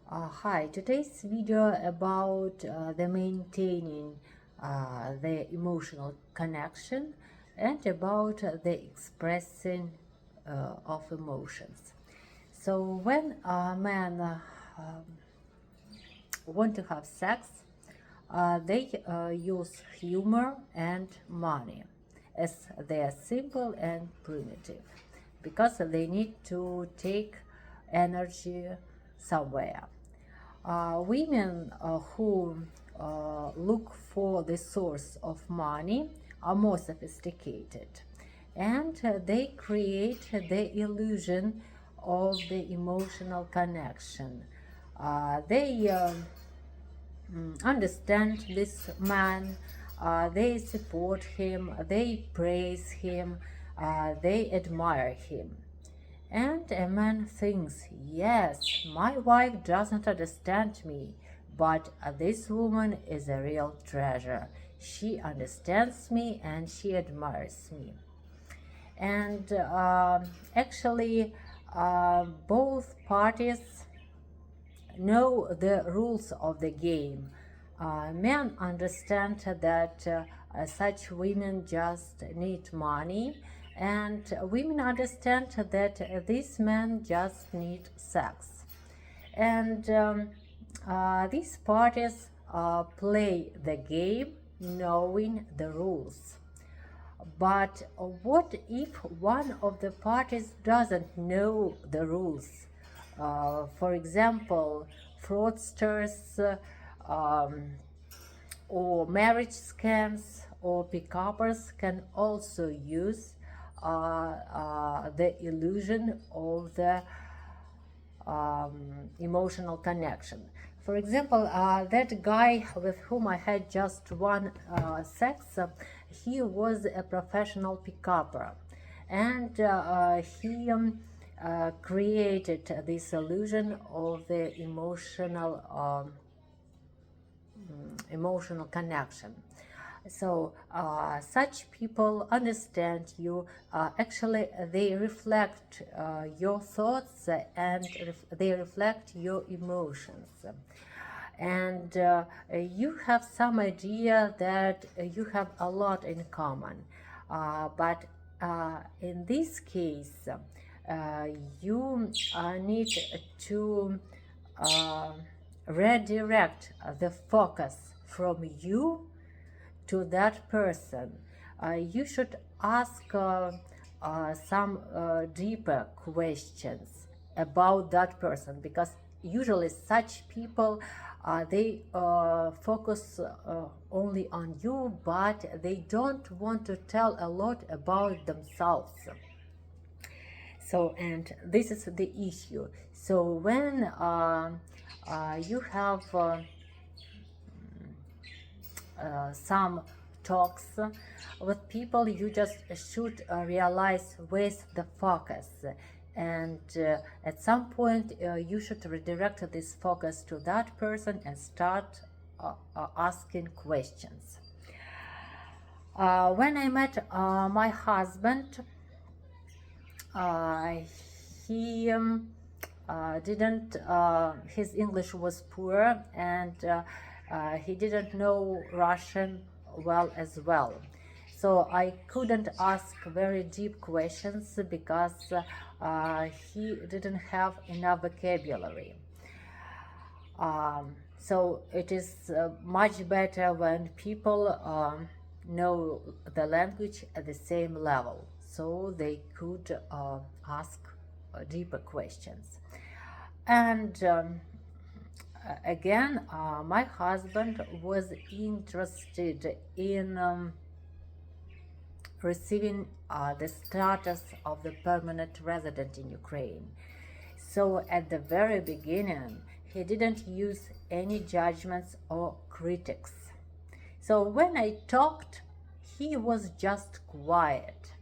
Hi, today's video about the maintaining the emotional connection and about the expressing of emotions. So when a man want to have sex, they use humor and money as they are simple and primitive because they need to take energy somewhere. Women who look for the source of money are more sophisticated, and they create the illusion of the emotional connection. They understand this man, they support him, they praise him, they admire him. And a man thinks, yes, my wife doesn't understand me, but this woman is a real treasure. She understands me and she admires me. And actually, both parties know the rules of the game. Men understand that such women just need money, and women understand that these men just need sex. And these parties play the game knowing the rules. But what if one of the parties doesn't know the rules? For example, fraudsters um, or marriage scams or pick-uppers can also use the illusion of the emotional connection. For example, that guy with whom I had just one sex, he was a professional pick-upper, and he created this illusion of the emotional connection. So such people understand you. Actually, they reflect your thoughts and they reflect your emotions. And you have some idea that you have a lot in common. But in this case, you need to uh, redirect the focus from you to that person. You should ask some deeper questions about that person, because usually such people they focus only on you, but they don't want to tell a lot about themselves. So, and this is the issue. So when you have some talks with people, you just should realize where's the focus, and at some point you should redirect this focus to that person and start asking questions. When I met my husband, uh, he didn't his English was poor, and he didn't know Russian well as well, so I couldn't ask very deep questions because he didn't have enough vocabulary. So it is much better when people know the language at the same level, so they could ask deeper questions. And again, my husband was interested in receiving the status of the permanent resident in Ukraine. So at the very beginning, he didn't use any judgments or critics. So when I talked, he was just quiet.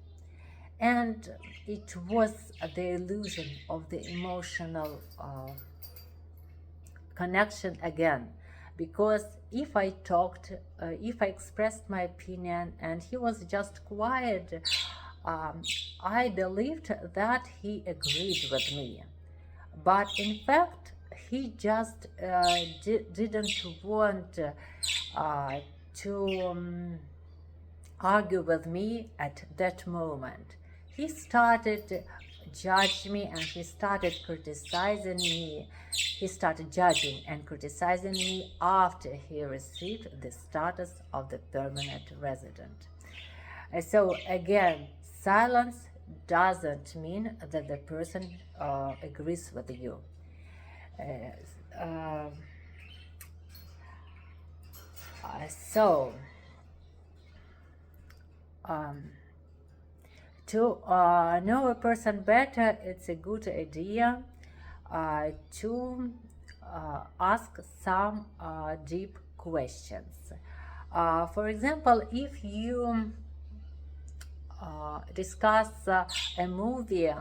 And it was the illusion of the emotional connection again, because if I talked, if I expressed my opinion and he was just quiet, I believed that he agreed with me, but in fact he just didn't want to argue with me at that moment. He started judge me and he started criticizing me. He started judging and criticizing me after he received the status of the permanent resident. So again, silence doesn't mean that the person agrees with you. Uh, so to know a person better, it's a good idea to ask some deep questions. For example, if you discuss a movie,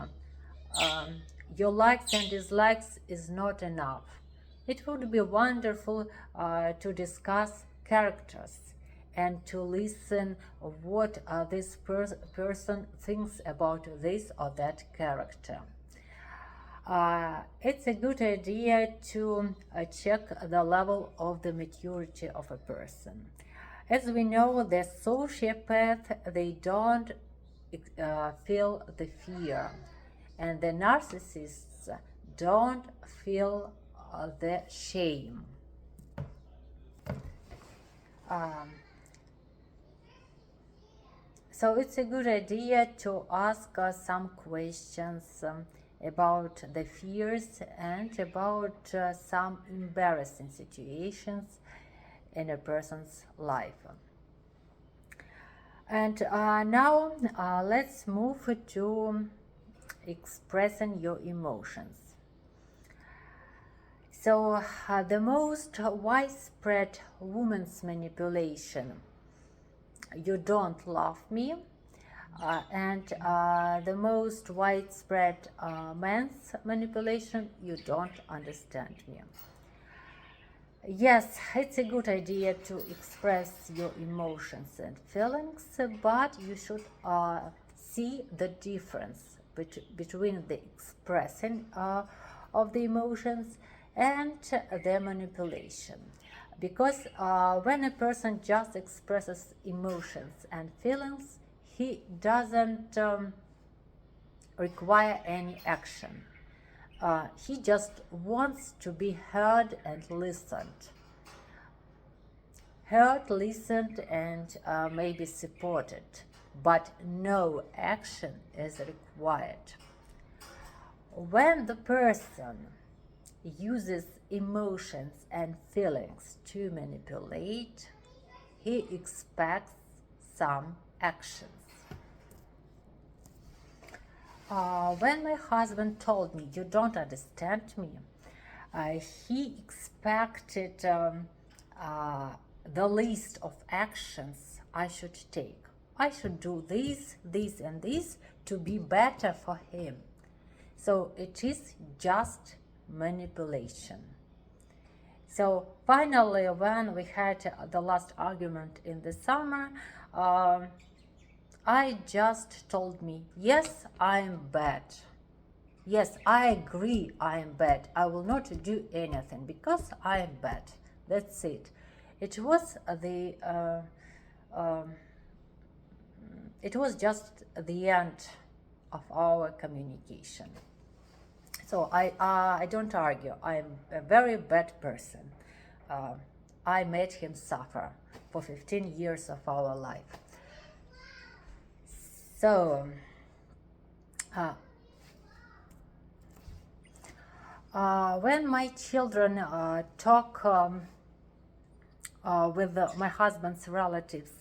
your likes and dislikes is not enough. It would be wonderful to discuss characters and to listen what this person thinks about this or that character. It's a good idea to check the level of the maturity of a person. As we know, the sociopath, they don't feel the fear, and the narcissists don't feel the shame. So it's a good idea to ask some questions about the fears and about some embarrassing situations in a person's life. And now let's move to expressing your emotions. So the most widespread woman's manipulation: you don't love me, and the most widespread man's manipulation: you don't understand me. Yes, it's a good idea to express your emotions and feelings, but you should see the difference between the expressing of the emotions and the manipulation. Because when a person just expresses emotions and feelings, he doesn't require any action. He just wants to be heard and listened. Heard, listened, and maybe supported, but no action is required. When the person uses emotions and feelings to manipulate, he expects some actions. When my husband told me, "You don't understand me," he expected the list of actions I should take. I should do this, this, and this to be better for him. So it is just manipulation. So finally, when we had the last argument in the summer, I just told me, yes, I am bad. Yes, I agree I am bad. I will not do anything because I am bad. That's it. It was it was just the end of our communication. So I don't argue. I'm a very bad person. I made him suffer for 15 years of our life. So when my children talk with my husband's relatives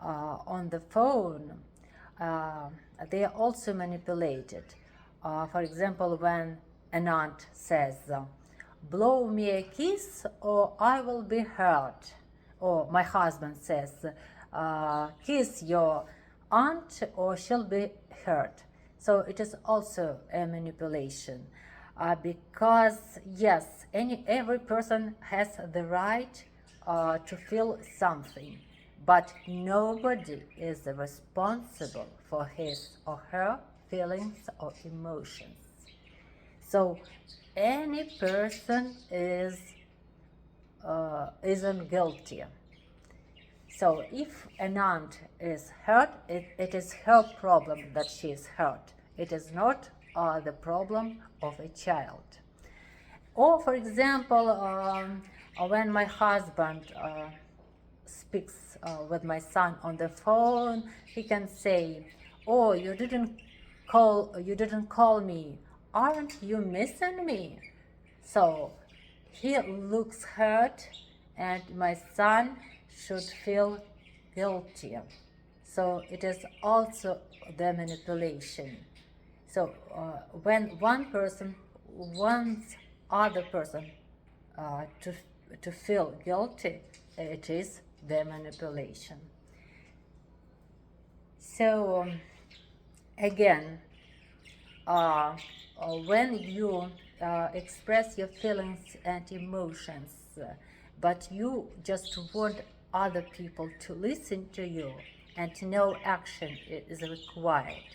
on the phone, they are also manipulated. For example, when an aunt says, "Blow me a kiss or I will be hurt," or my husband says, "Kiss your aunt or she'll be hurt." So it is also a manipulation, because yes, every person has the right to feel something, but nobody is responsible for his or her feelings or emotions. So any person isn't guilty. So if an aunt is hurt, it is her problem that she is hurt. It is not the problem of a child. Or, for example, when my husband speaks with my son on the phone, he can say, "Oh, you didn't call me. Aren't you missing me?" So he looks hurt, and my son should feel guilty. So it is also the manipulation. So when one person wants other person to feel guilty, it is the manipulation. So again, when you express your feelings and emotions, but you just want other people to listen to you and no action is required,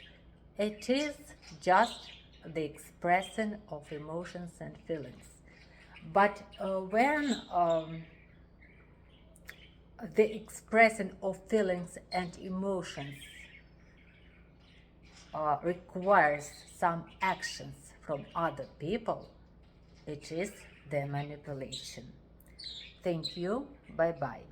it is just the expression of emotions and feelings. But when the expression of feelings and emotions requires some actions from other people, it is the manipulation. Thank you. Bye bye.